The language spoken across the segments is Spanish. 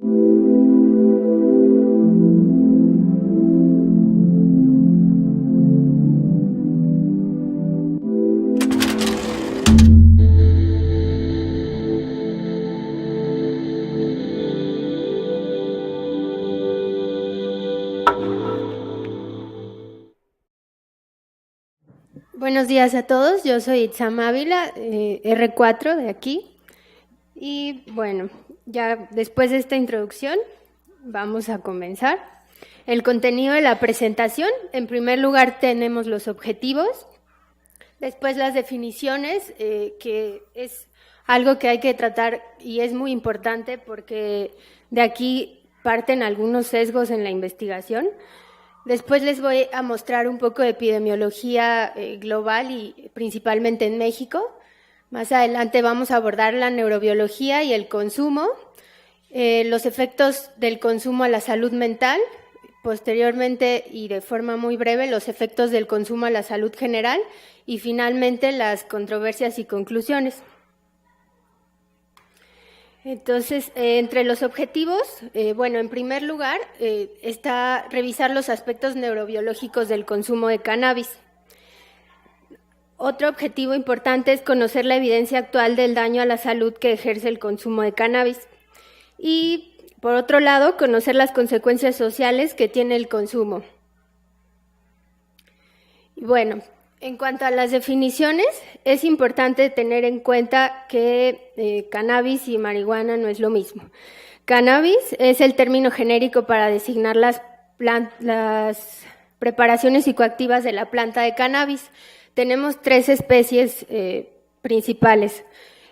Buenos días a todos, yo soy Itzam Ávila, R4 de aquí. Y bueno, ya después de esta introducción vamos a comenzar. El contenido de la presentación: en primer lugar tenemos los objetivos, después las definiciones, que es algo que hay que tratar y es muy importante porque de aquí parten algunos sesgos en la investigación. Después les voy a mostrar un poco de epidemiología global y principalmente en México. Más adelante vamos a abordar la neurobiología y el consumo, los efectos del consumo a la salud mental, posteriormente y de forma muy breve los efectos del consumo a la salud general y finalmente las controversias y conclusiones. Entonces, entre los objetivos, bueno, en primer lugar, está revisar los aspectos neurobiológicos del consumo de cannabis. Otro objetivo importante es conocer la evidencia actual del daño a la salud que ejerce el consumo de cannabis. Y, por otro lado, conocer las consecuencias sociales que tiene el consumo. Y bueno, en cuanto a las definiciones, es importante tener en cuenta que cannabis y marihuana no es lo mismo. Cannabis es el término genérico para designar las preparaciones psicoactivas de la planta de cannabis. Tenemos 3 especies principales.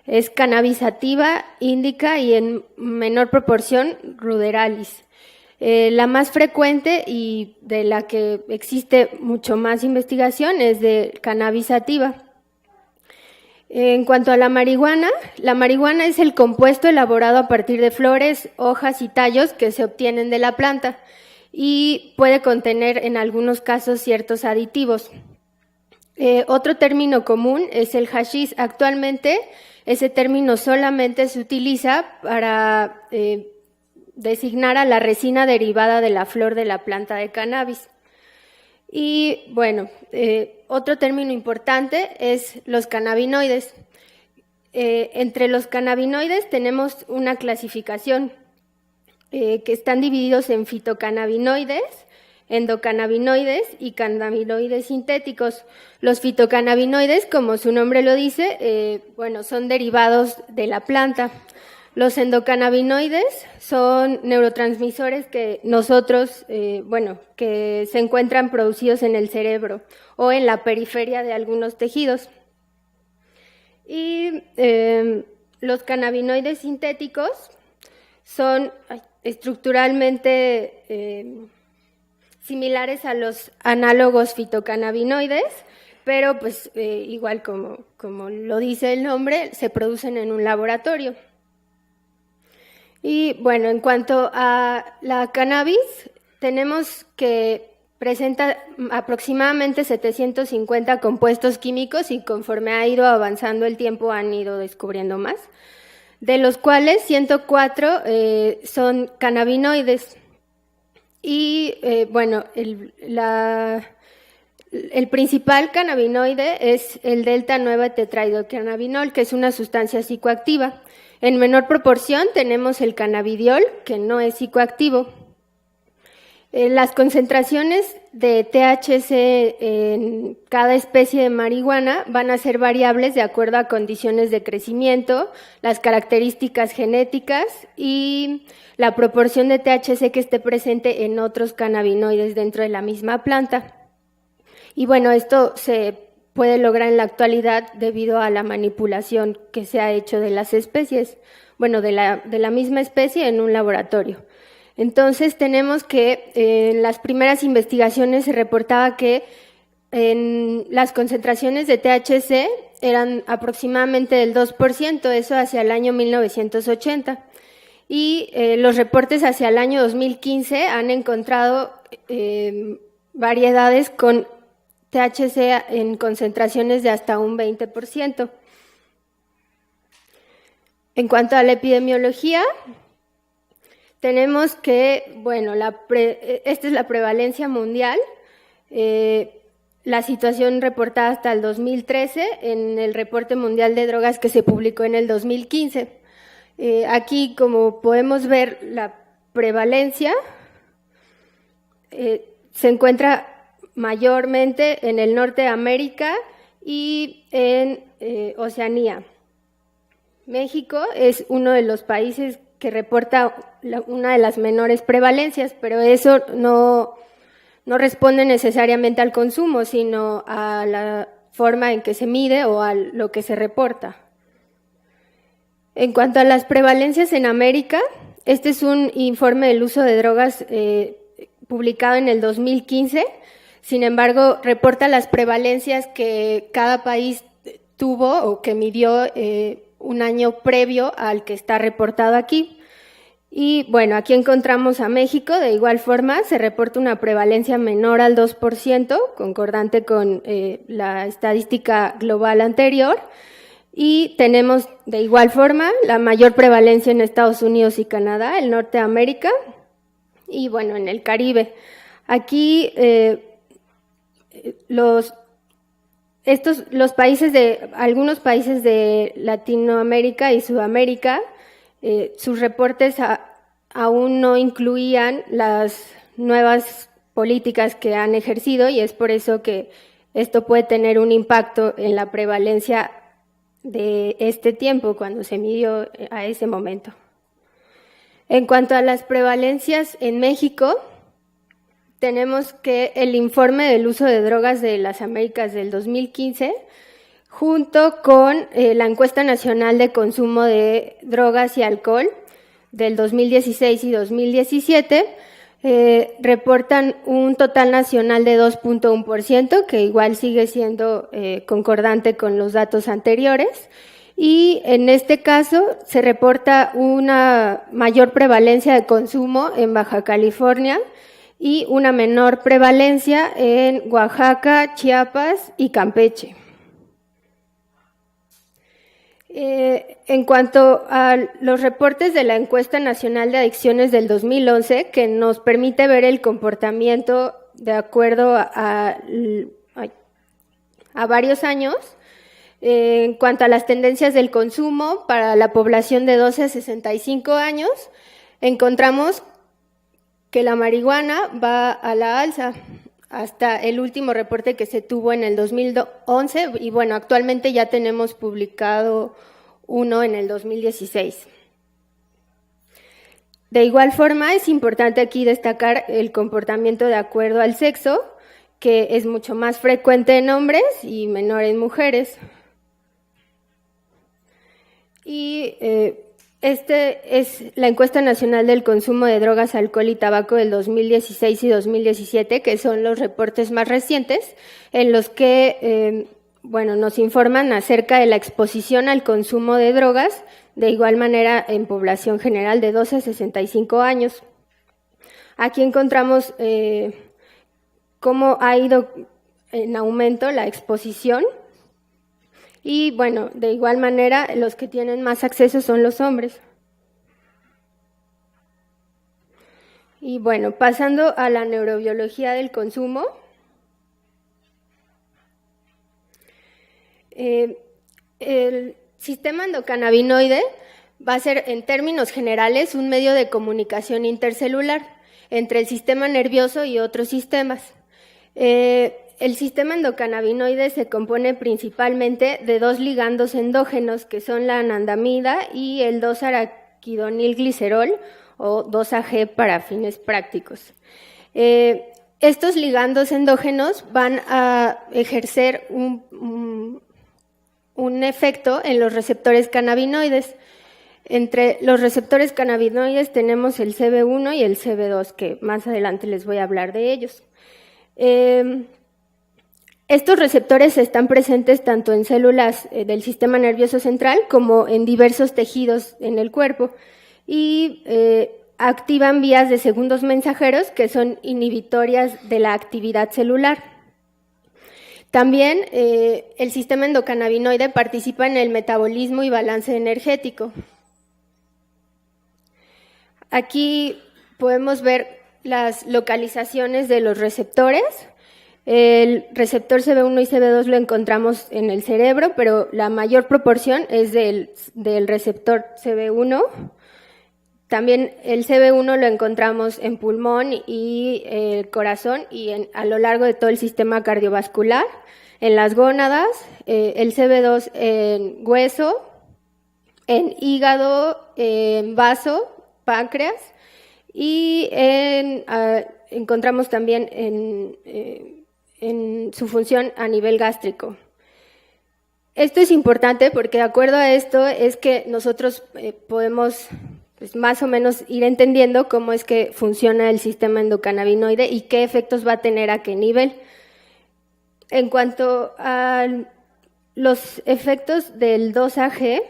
Es cannabis sativa, indica y en menor proporción ruderalis. La más frecuente y de la que existe mucho más investigación es de cannabis sativa. En cuanto a la marihuana es el compuesto elaborado a partir de flores, hojas y tallos que se obtienen de la planta y puede contener en algunos casos ciertos aditivos. Otro término común es el hashish. Actualmente ese término solamente se utiliza para designar a la resina derivada de la flor de la planta de cannabis. Y bueno, otro término importante es los cannabinoides. Entre los cannabinoides tenemos una clasificación que están divididos en fitocannabinoides, endocannabinoides y cannabinoides sintéticos. Los fitocannabinoides, como su nombre lo dice, bueno, son derivados de la planta. Los endocannabinoides son neurotransmisores que nosotros, que se encuentran producidos en el cerebro o en la periferia de algunos tejidos. Y los cannabinoides sintéticos son estructuralmente similares a los análogos fitocannabinoides, pero pues igual como lo dice el nombre, se producen en un laboratorio. Y bueno, en cuanto a la cannabis, tenemos que presenta aproximadamente 750 compuestos químicos y conforme ha ido avanzando el tiempo han ido descubriendo más, de los cuales 104 son cannabinoides. Y bueno, el principal cannabinoide es el delta-9 tetrahidrocannabinol, que es una sustancia psicoactiva. En menor proporción tenemos el cannabidiol, que no es psicoactivo. Las concentraciones de THC en cada especie de marihuana van a ser variables de acuerdo a condiciones de crecimiento, las características genéticas y la proporción de THC que esté presente en otros cannabinoides dentro de la misma planta. Y bueno, esto se puede lograr en la actualidad debido a la manipulación que se ha hecho de las especies, bueno, de la misma especie en un laboratorio. Entonces tenemos que en las primeras investigaciones se reportaba que en las concentraciones de THC eran aproximadamente del 2%, eso hacia el año 1980. Y los reportes hacia el año 2015 han encontrado variedades con THC en concentraciones de hasta un 20%. En cuanto a la epidemiología, tenemos que, bueno, esta es la prevalencia mundial, la situación reportada hasta el 2013 en el Reporte Mundial de Drogas que se publicó en el 2015. Aquí, como podemos ver, la prevalencia se encuentra mayormente en el norte de América y en Oceanía. México es uno de los países que reporta una de las menores prevalencias, pero eso no responde necesariamente al consumo, sino a la forma en que se mide o a lo que se reporta. En cuanto a las prevalencias en América, este es un informe del uso de drogas publicado en el 2015. Sin embargo, reporta las prevalencias que cada país tuvo o que midió un año previo al que está reportado aquí. Y bueno, aquí encontramos a México, de igual forma se reporta una prevalencia menor al 2%, concordante con la estadística global anterior, y tenemos de igual forma la mayor prevalencia en Estados Unidos y Canadá, el norte de América, y bueno, en el Caribe. Aquí algunos países de Latinoamérica y Sudamérica, sus reportes aún no incluían las nuevas políticas que han ejercido, y es por eso que esto puede tener un impacto en la prevalencia de este tiempo cuando se midió a ese momento. En cuanto a las prevalencias en México, tenemos que el informe del uso de drogas de las Américas del 2015, junto con la encuesta nacional de consumo de drogas y alcohol del 2016 y 2017, reportan un total nacional de 2.1%, que igual sigue siendo concordante con los datos anteriores, y en este caso se reporta una mayor prevalencia de consumo en Baja California y una menor prevalencia en Oaxaca, Chiapas y Campeche. En cuanto a los reportes de la Encuesta Nacional de Adicciones del 2011, que nos permite ver el comportamiento de acuerdo a varios años, en cuanto a las tendencias del consumo para la población de 12 a 65 años, encontramos que la marihuana va a la alza hasta el último reporte que se tuvo en el 2011, y bueno, actualmente ya tenemos publicado uno en el 2016. De igual forma, es importante aquí destacar el comportamiento de acuerdo al sexo, que es mucho más frecuente en hombres y menor en mujeres. Y este es la Encuesta Nacional del Consumo de Drogas, Alcohol y Tabaco del 2016 y 2017, que son los reportes más recientes, en los que nos informan acerca de la exposición al consumo de drogas, de igual manera en población general de 12 a 65 años. Aquí encontramos cómo ha ido en aumento la exposición. Y bueno, de igual manera, los que tienen más acceso son los hombres. Y bueno, pasando a la neurobiología del consumo, el sistema endocannabinoide va a ser, en términos generales, un medio de comunicación intercelular entre el sistema nervioso y otros sistemas. El sistema endocannabinoide se compone principalmente de dos ligandos endógenos, que son la anandamida y el 2-araquidonilglicerol, o 2-AG para fines prácticos. Estos ligandos endógenos van a ejercer un efecto en los receptores cannabinoides. Entre los receptores cannabinoides tenemos el CB1 y el CB2, que más adelante les voy a hablar de ellos. Estos receptores están presentes tanto en células del sistema nervioso central como en diversos tejidos en el cuerpo, y activan vías de segundos mensajeros que son inhibitorias de la actividad celular. También el sistema endocannabinoide participa en el metabolismo y balance energético. Aquí podemos ver las localizaciones de los receptores. El receptor CB1 y CB2 lo encontramos en el cerebro, pero la mayor proporción es del receptor CB1. También el CB1 lo encontramos en pulmón y el corazón y a lo largo de todo el sistema cardiovascular, en las gónadas, el CB2 en hueso, en hígado, en vaso, páncreas, y encontramos también en su función a nivel gástrico. Esto es importante porque de acuerdo a esto es que nosotros podemos más o menos ir entendiendo cómo es que funciona el sistema endocannabinoide y qué efectos va a tener a qué nivel. En cuanto a los efectos del 2-AG,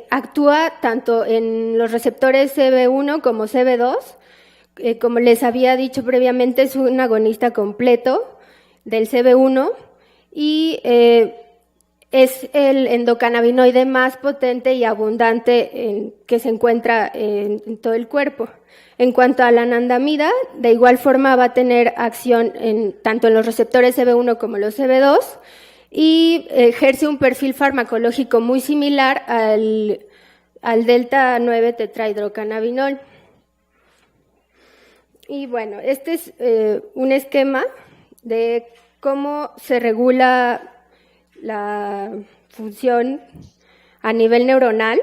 actúa tanto en los receptores CB1 como CB2. Como les había dicho previamente, es un agonista completo del CB1 y es el endocannabinoide más potente y abundante que se encuentra en todo el cuerpo. En cuanto a la anandamida, de igual forma va a tener acción tanto en los receptores CB1 como los CB2 y ejerce un perfil farmacológico muy similar al delta 9 tetrahidrocannabinol. Y bueno, este es un esquema de cómo se regula la función a nivel neuronal.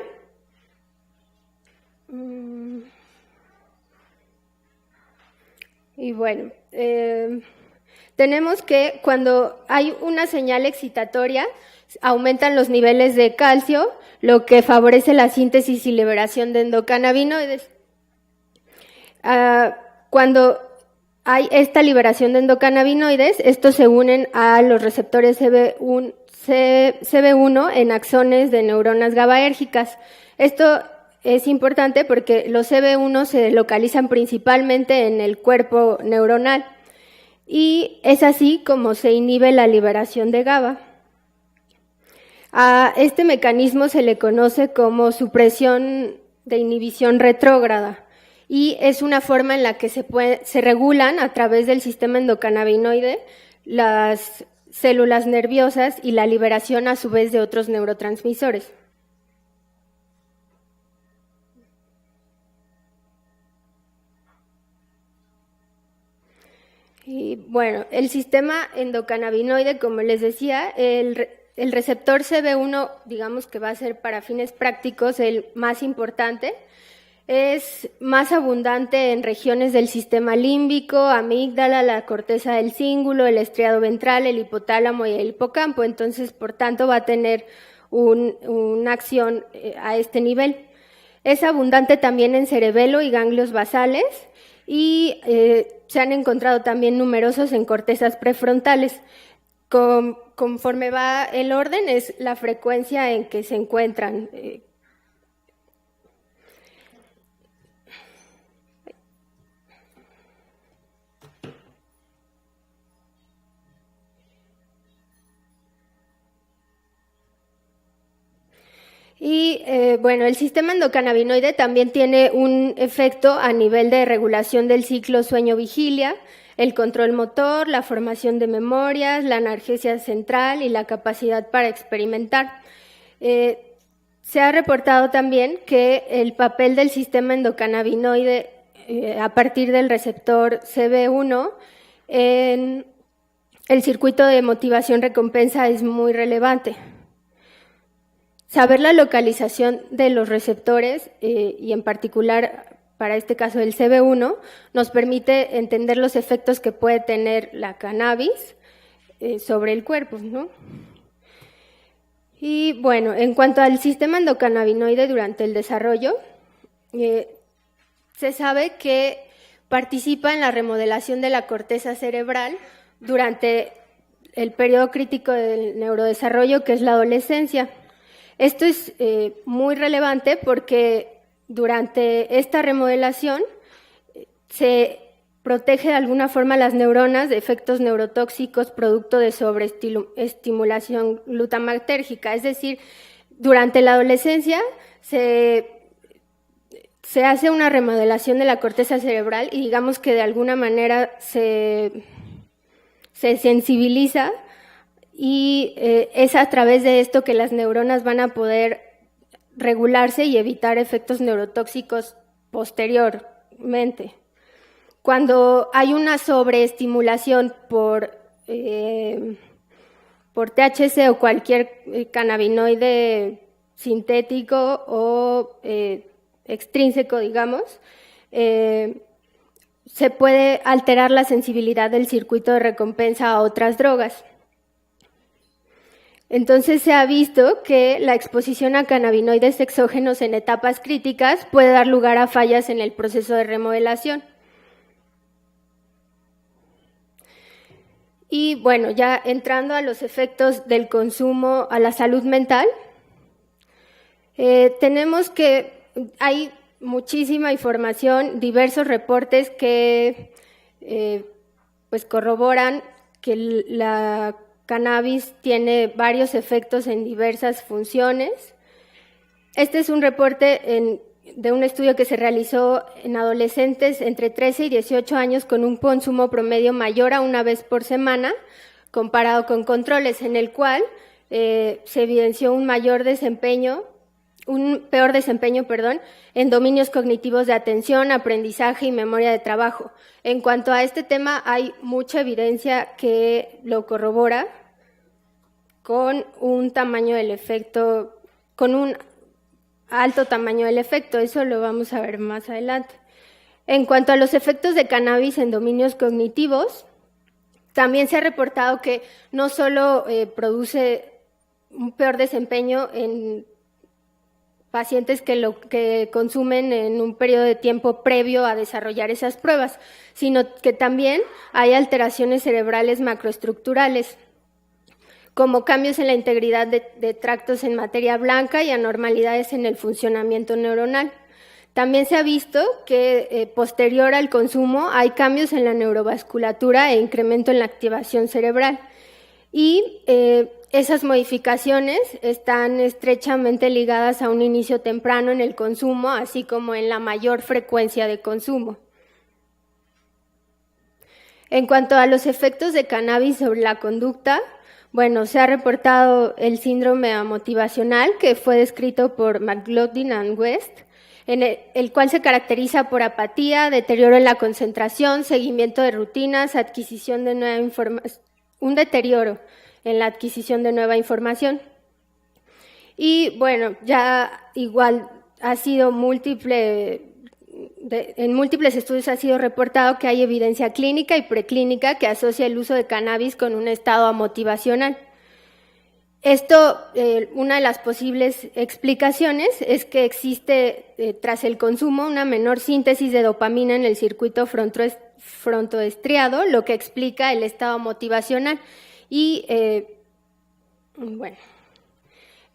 Y bueno, tenemos que cuando hay una señal excitatoria, aumentan los niveles de calcio, lo que favorece la síntesis y liberación de endocannabinoides. Cuando hay esta liberación de endocannabinoides, estos se unen a los receptores CB1 en axones de neuronas GABAérgicas. Esto es importante porque los CB1 se localizan principalmente en el cuerpo neuronal y es así como se inhibe la liberación de GABA. A este mecanismo se le conoce como supresión de inhibición retrógrada y es una forma en la que se regulan a través del sistema endocannabinoide las células nerviosas y la liberación a su vez de otros neurotransmisores. Y bueno, el sistema endocannabinoide, como les decía, el receptor CB1, digamos que va a ser para fines prácticos el más importante. Es más abundante en regiones del sistema límbico, amígdala, la corteza del cíngulo, el estriado ventral, el hipotálamo y el hipocampo. Entonces, por tanto, va a tener una acción a este nivel. Es abundante también en cerebelo y ganglios basales y se han encontrado también numerosos en cortezas prefrontales. Conforme va el orden, es la frecuencia en que se encuentran. Y bueno, el sistema endocannabinoide también tiene un efecto a nivel de regulación del ciclo sueño-vigilia, el control motor, la formación de memorias, la analgesia central y la capacidad para experimentar. Se ha reportado también que el papel del sistema endocannabinoide a partir del receptor CB1 en el circuito de motivación-recompensa es muy relevante. Saber la localización de los receptores y en particular para este caso el CB1 nos permite entender los efectos que puede tener la cannabis sobre el cuerpo, ¿no? Y bueno, en cuanto al sistema endocannabinoide durante el desarrollo, se sabe que participa en la remodelación de la corteza cerebral durante el periodo crítico del neurodesarrollo, que es la adolescencia. Esto es muy relevante porque durante esta remodelación se protege de alguna forma las neuronas de efectos neurotóxicos producto de sobreestimulación glutamatérgica. Es decir, durante la adolescencia se hace una remodelación de la corteza cerebral y digamos que de alguna manera se sensibiliza y es a través de esto que las neuronas van a poder regularse y evitar efectos neurotóxicos posteriormente. Cuando hay una sobreestimulación por THC o cualquier cannabinoide sintético o extrínseco, digamos, se puede alterar la sensibilidad del circuito de recompensa a otras drogas. Entonces se ha visto que la exposición a cannabinoides exógenos en etapas críticas puede dar lugar a fallas en el proceso de remodelación. Y bueno, ya entrando a los efectos del consumo a la salud mental, tenemos que hay muchísima información, diversos reportes que pues corroboran que la cannabis tiene varios efectos en diversas funciones. Este es un reporte de un estudio que se realizó en adolescentes entre 13 y 18 años con un consumo promedio mayor a una vez por semana, comparado con controles, en el cual se evidenció un peor desempeño, en dominios cognitivos de atención, aprendizaje y memoria de trabajo. En cuanto a este tema, hay mucha evidencia que lo corrobora con un tamaño del efecto, con un alto tamaño del efecto, eso lo vamos a ver más adelante. En cuanto a los efectos de cannabis en dominios cognitivos, también se ha reportado que no solo produce un peor desempeño en pacientes que consumen en un periodo de tiempo previo a desarrollar esas pruebas, sino que también hay alteraciones cerebrales macroestructurales, como cambios en la integridad de tractos en materia blanca y anormalidades en el funcionamiento neuronal. También se ha visto que posterior al consumo hay cambios en la neurovasculatura e incremento en la activación cerebral. Y esas modificaciones están estrechamente ligadas a un inicio temprano en el consumo, así como en la mayor frecuencia de consumo. En cuanto a los efectos de cannabis sobre la conducta, bueno, se ha reportado el síndrome amotivacional, que fue descrito por McLaughlin and West, en el cual se caracteriza por apatía, deterioro en la concentración, seguimiento de rutinas, adquisición de nueva información, un deterioro en la adquisición de nueva información. Y bueno, ya igual ha sido en múltiples estudios ha sido reportado que hay evidencia clínica y preclínica que asocia el uso de cannabis con un estado amotivacional. Esto, una de las posibles explicaciones es que existe tras el consumo una menor síntesis de dopamina en el circuito frontoestriado, lo que explica el estado motivacional. Y bueno,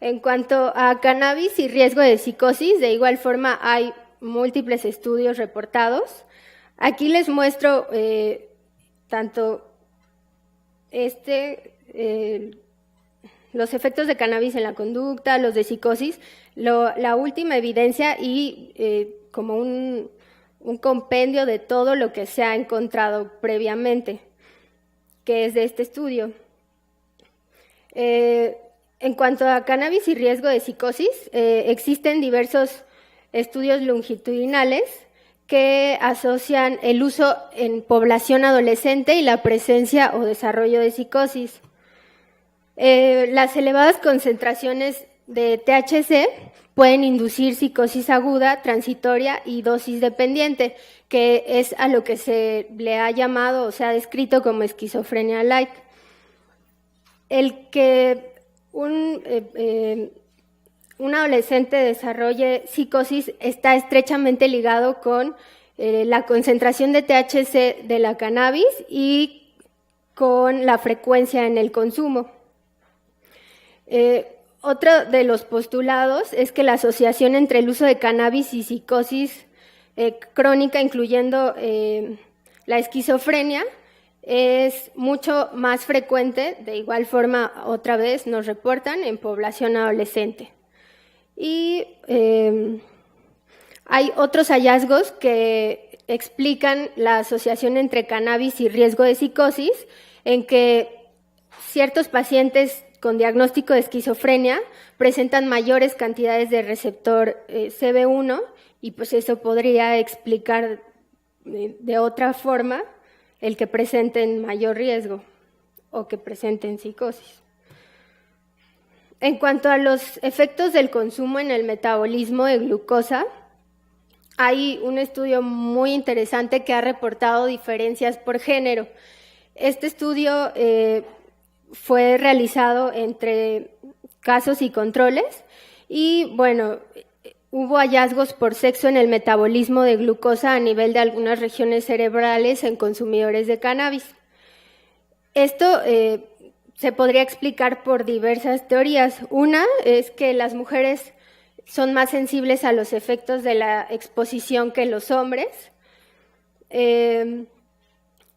en cuanto a cannabis y riesgo de psicosis, de igual forma hay múltiples estudios reportados. Aquí les muestro tanto los efectos de cannabis en la conducta, los de psicosis, la última evidencia y como un compendio de todo lo que se ha encontrado previamente, que es de este estudio. En cuanto a cannabis y riesgo de psicosis, existen diversos estudios longitudinales que asocian el uso en población adolescente y la presencia o desarrollo de psicosis. Las elevadas concentraciones de THC pueden inducir psicosis aguda, transitoria y dosis dependiente, que es a lo que se le ha llamado o se ha descrito como esquizofrenia light. El que un adolescente desarrolle psicosis está estrechamente ligado con la concentración de THC de la cannabis y con la frecuencia en el consumo. Otro de los postulados es que la asociación entre el uso de cannabis y psicosis crónica, incluyendo la esquizofrenia, es mucho más frecuente, de igual forma, otra vez nos reportan, en población adolescente. Y Hay otros hallazgos que explican la asociación entre cannabis y riesgo de psicosis, en que ciertos pacientes con diagnóstico de esquizofrenia presentan mayores cantidades de receptor CB1 y pues eso podría explicar de otra forma el que presenten mayor riesgo o que presenten psicosis. En cuanto a los efectos del consumo en el metabolismo de glucosa, hay un estudio muy interesante que ha reportado diferencias por género. Este estudio fue realizado entre casos y controles y, bueno, hubo hallazgos por sexo en el metabolismo de glucosa a nivel de algunas regiones cerebrales en consumidores de cannabis. Esto se podría explicar por diversas teorías. Una es que las mujeres son más sensibles a los efectos de la exposición que los hombres.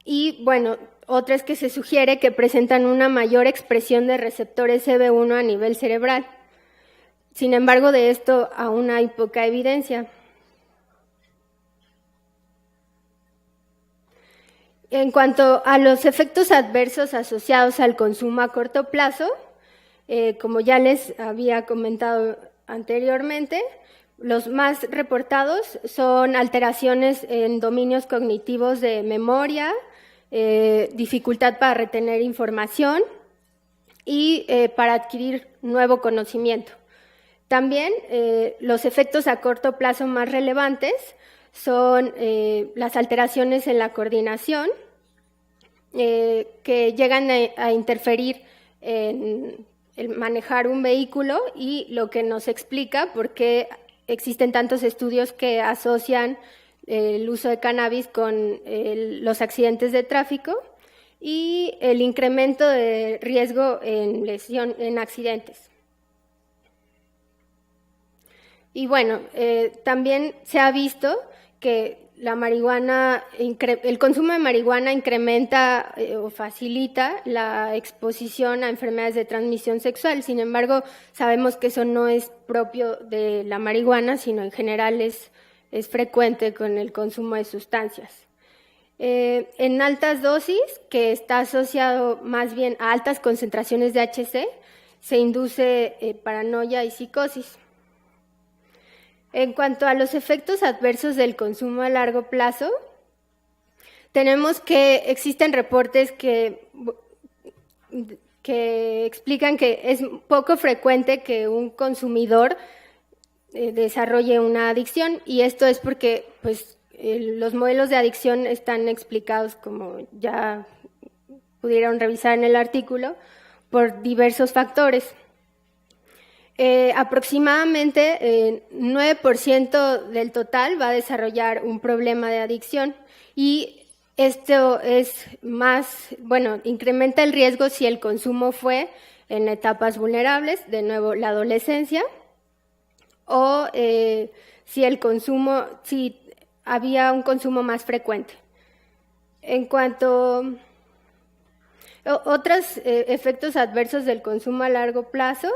Y bueno, otra es que se sugiere que presentan una mayor expresión de receptores CB1 a nivel cerebral. Sin embargo, de esto aún hay poca evidencia. En cuanto a los efectos adversos asociados al consumo a corto plazo, como ya les había comentado anteriormente, los más reportados son alteraciones en dominios cognitivos de memoria, dificultad para retener información y para adquirir nuevo conocimiento. También los efectos a corto plazo más relevantes son las alteraciones en la coordinación que llegan a interferir en el manejar un vehículo y lo que nos explica por qué existen tantos estudios que asocian el uso de cannabis con los accidentes de tráfico y el incremento de riesgo en accidentes. Y bueno, también se ha visto que el consumo de marihuana incrementa o facilita la exposición a enfermedades de transmisión sexual. Sin embargo, sabemos que eso no es propio de la marihuana, sino en general es frecuente con el consumo de sustancias. En altas dosis, que está asociado más bien a altas concentraciones de THC, se induce paranoia y psicosis. En cuanto a los efectos adversos del consumo a largo plazo, tenemos que existen reportes que explican que es poco frecuente que un consumidor desarrolle una adicción, y esto es porque pues, los modelos de adicción están explicados, como ya pudieron revisar en el artículo, por diversos factores. Aproximadamente 9% del total va a desarrollar un problema de adicción y esto es incrementa el riesgo si el consumo fue en etapas vulnerables, de nuevo la adolescencia, o si había un consumo más frecuente. En cuanto a otros efectos adversos del consumo a largo plazo,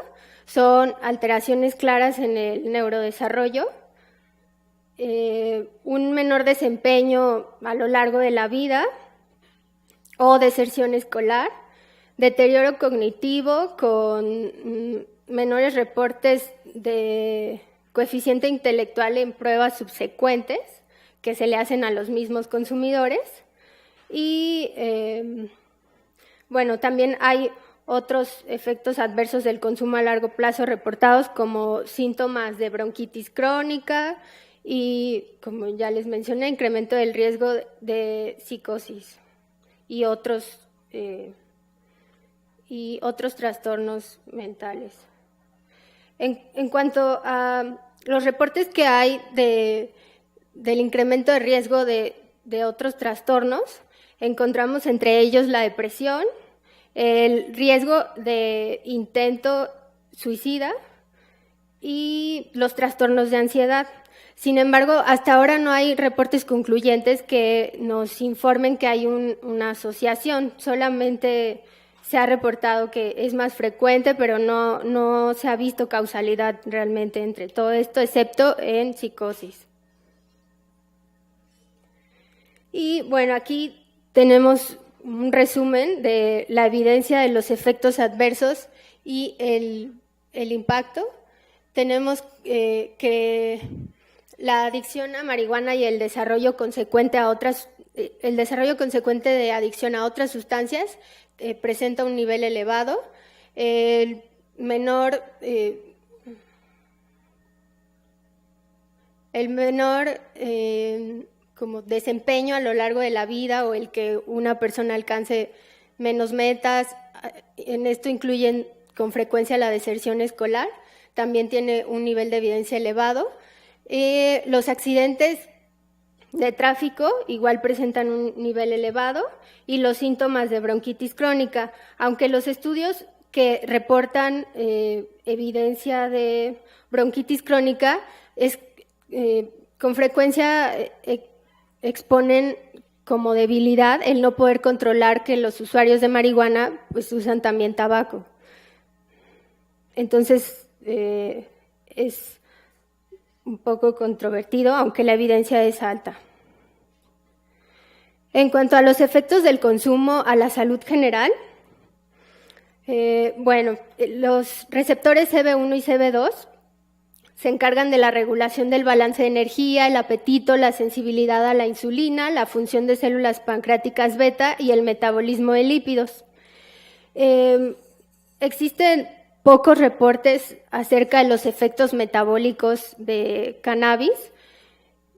son alteraciones claras en el neurodesarrollo, un menor desempeño a lo largo de la vida o deserción escolar, deterioro cognitivo con menores reportes de coeficiente intelectual en pruebas subsecuentes que se le hacen a los mismos consumidores y también hay otros efectos adversos del consumo a largo plazo reportados como síntomas de bronquitis crónica y, como ya les mencioné, incremento del riesgo de psicosis y otros trastornos mentales. En cuanto a los reportes que hay del incremento de riesgo de otros trastornos, encontramos entre ellos la depresión, el riesgo de intento suicida y los trastornos de ansiedad. Sin embargo, hasta ahora no hay reportes concluyentes que nos informen que hay una asociación. Solamente se ha reportado que es más frecuente, pero no se ha visto causalidad realmente entre todo esto, excepto en psicosis. Y bueno, aquí tenemos un resumen de la evidencia de los efectos adversos y el impacto. Tenemos que la adicción a marihuana y el desarrollo consecuente de adicción a otras sustancias presenta un nivel elevado. El menor como desempeño a lo largo de la vida, o el que una persona alcance menos metas, en esto incluyen con frecuencia la deserción escolar, también tiene un nivel de evidencia elevado. Los accidentes de tráfico igual presentan un nivel elevado, y los síntomas de bronquitis crónica, aunque los estudios que reportan evidencia de bronquitis crónica con frecuencia exponen como debilidad el no poder controlar que los usuarios de marihuana pues usan también tabaco. Entonces es un poco controvertido, aunque la evidencia es alta. En cuanto a los efectos del consumo a la salud general, los receptores CB1 y CB2 se encargan de la regulación del balance de energía, el apetito, la sensibilidad a la insulina, la función de células pancreáticas beta y el metabolismo de lípidos. Existen pocos reportes acerca de los efectos metabólicos de cannabis.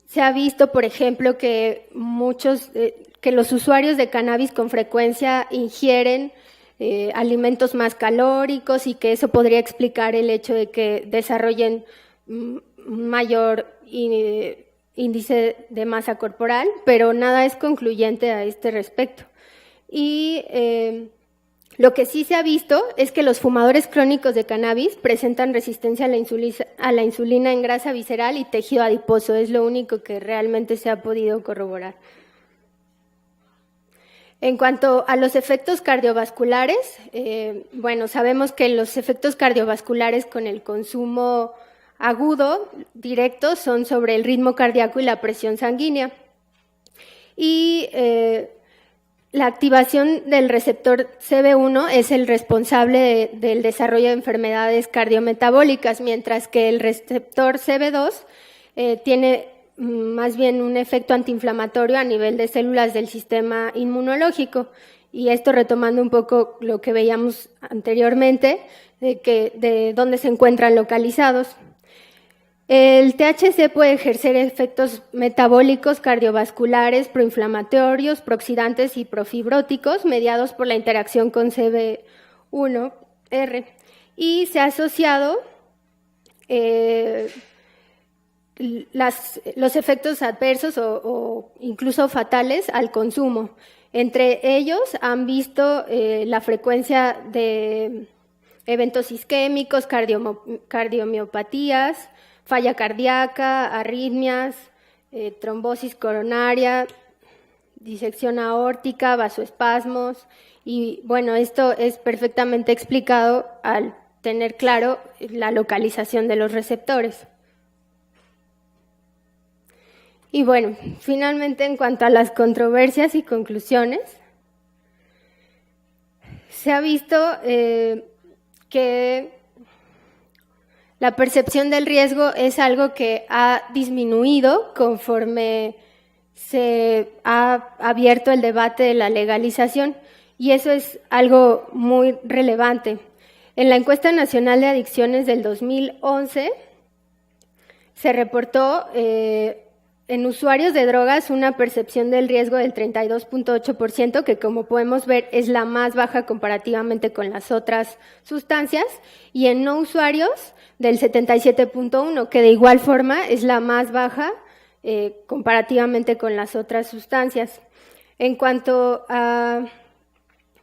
Se ha visto, por ejemplo, que los usuarios de cannabis con frecuencia ingieren alimentos más calóricos, y que eso podría explicar el hecho de que desarrollen mayor índice de masa corporal, pero nada es concluyente a este respecto. Y lo que sí se ha visto es que los fumadores crónicos de cannabis presentan resistencia a la insulina en grasa visceral y tejido adiposo. Es lo único que realmente se ha podido corroborar. En cuanto a los efectos cardiovasculares, sabemos que los efectos cardiovasculares con el consumo agudo directo son sobre el ritmo cardíaco y la presión sanguínea. Y la activación del receptor CB1 es el responsable del desarrollo de enfermedades cardiometabólicas, mientras que el receptor CB2 tiene más bien un efecto antiinflamatorio a nivel de células del sistema inmunológico. Y esto retomando un poco lo que veíamos anteriormente, de dónde se encuentran localizados. El THC puede ejercer efectos metabólicos, cardiovasculares, proinflamatorios, prooxidantes y profibróticos mediados por la interacción con CB1R, y se ha asociado los efectos adversos o incluso fatales al consumo. Entre ellos han visto la frecuencia de eventos isquémicos, cardiomiopatías, falla cardíaca, arritmias, trombosis coronaria, disección aórtica, vasoespasmos. Y bueno, esto es perfectamente explicado al tener claro la localización de los receptores. Y bueno, finalmente, en cuanto a las controversias y conclusiones, se ha visto que la percepción del riesgo es algo que ha disminuido conforme se ha abierto el debate de la legalización, y eso es algo muy relevante. En la encuesta nacional de adicciones del 2011 se reportó en usuarios de drogas una percepción del riesgo del 32.8%, que como podemos ver es la más baja comparativamente con las otras sustancias, y en no usuarios del 77.1%, que de igual forma es la más baja comparativamente con las otras sustancias. En cuanto a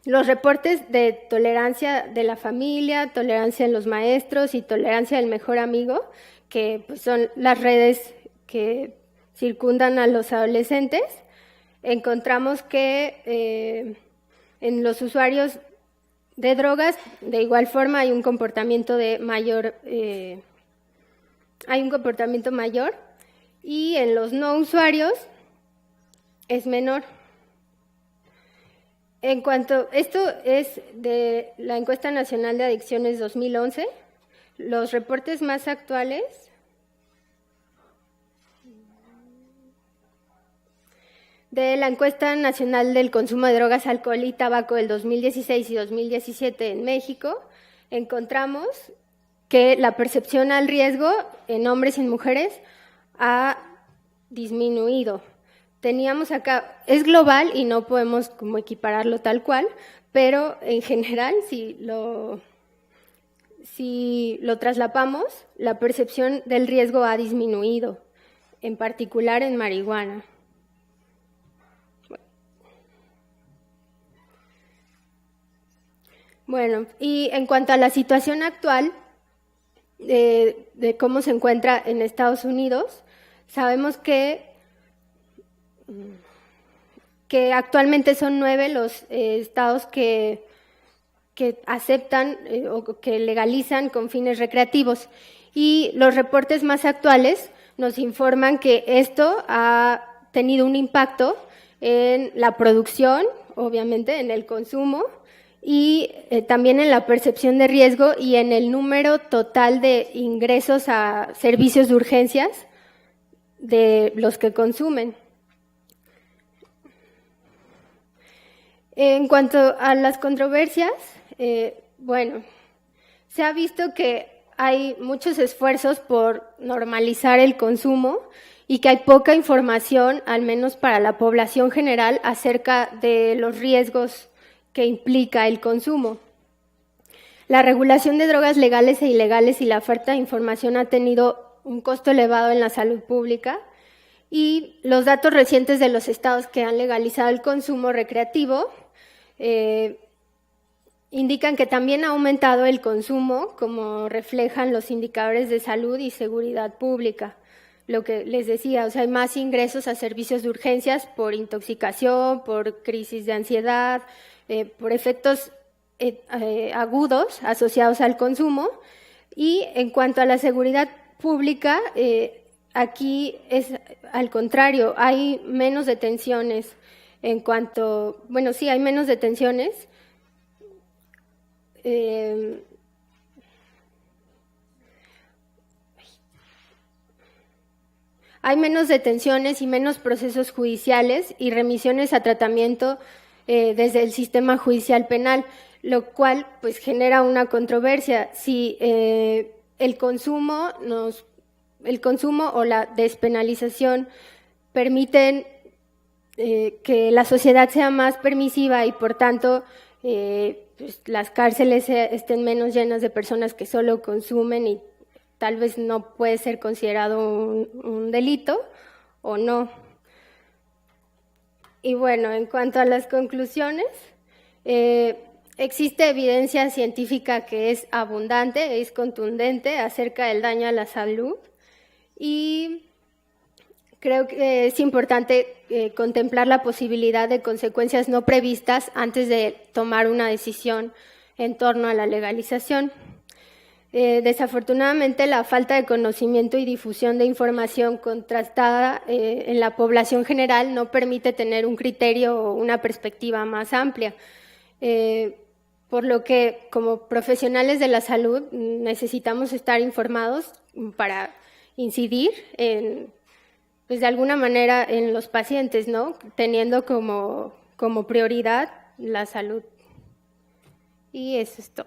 los reportes de tolerancia de la familia, tolerancia de los maestros y tolerancia del mejor amigo, que pues son las redes que circundan a los adolescentes, encontramos que en los usuarios de drogas, de igual forma, hay un comportamiento mayor, y en los no usuarios es menor. En cuanto, esto es de la Encuesta Nacional de Adicciones 2011, los reportes más actuales de la Encuesta Nacional del Consumo de Drogas, Alcohol y Tabaco del 2016 y 2017 en México, encontramos que la percepción al riesgo en hombres y en mujeres ha disminuido. Teníamos acá, es global y no podemos como equipararlo tal cual, pero en general, si lo traslapamos, la percepción del riesgo ha disminuido, en particular en marihuana. Bueno, y en cuanto a la situación actual de cómo se encuentra en Estados Unidos, sabemos que actualmente son 9 los estados que aceptan o que legalizan con fines recreativos. Y los reportes más actuales nos informan que esto ha tenido un impacto en la producción, obviamente, en el consumo, y también en la percepción de riesgo y en el número total de ingresos a servicios de urgencias de los que consumen. En cuanto a las controversias, bueno, se ha visto que hay muchos esfuerzos por normalizar el consumo y que hay poca información, al menos para la población general, acerca de los riesgos que implica el consumo. La regulación de drogas legales e ilegales y la falta de información ha tenido un costo elevado en la salud pública, y los datos recientes de los estados que han legalizado el consumo recreativo indican que también ha aumentado el consumo, como reflejan los indicadores de salud y seguridad pública. Lo que les decía, o sea, hay más ingresos a servicios de urgencias por intoxicación, por crisis de ansiedad, por efectos agudos asociados al consumo. Y en cuanto a la seguridad pública, aquí es al contrario, hay menos detenciones en cuanto, bueno, sí, hay menos detenciones. Hay menos detenciones y menos procesos judiciales y remisiones a tratamiento desde el sistema judicial penal, lo cual pues genera una controversia. Si el consumo o la despenalización permiten que la sociedad sea más permisiva y por tanto pues, las cárceles estén menos llenas de personas que solo consumen y tal vez no puede ser considerado un delito o no. Y bueno, en cuanto a las conclusiones, existe evidencia científica que es abundante, es contundente acerca del daño a la salud, y creo que es importante contemplar la posibilidad de consecuencias no previstas antes de tomar una decisión en torno a la legalización. Desafortunadamente, la falta de conocimiento y difusión de información contrastada en la población general no permite tener un criterio o una perspectiva más amplia, por lo que como profesionales de la salud necesitamos estar informados para incidir pues de alguna manera en los pacientes, ¿no? Teniendo como prioridad la salud. Y eso es todo.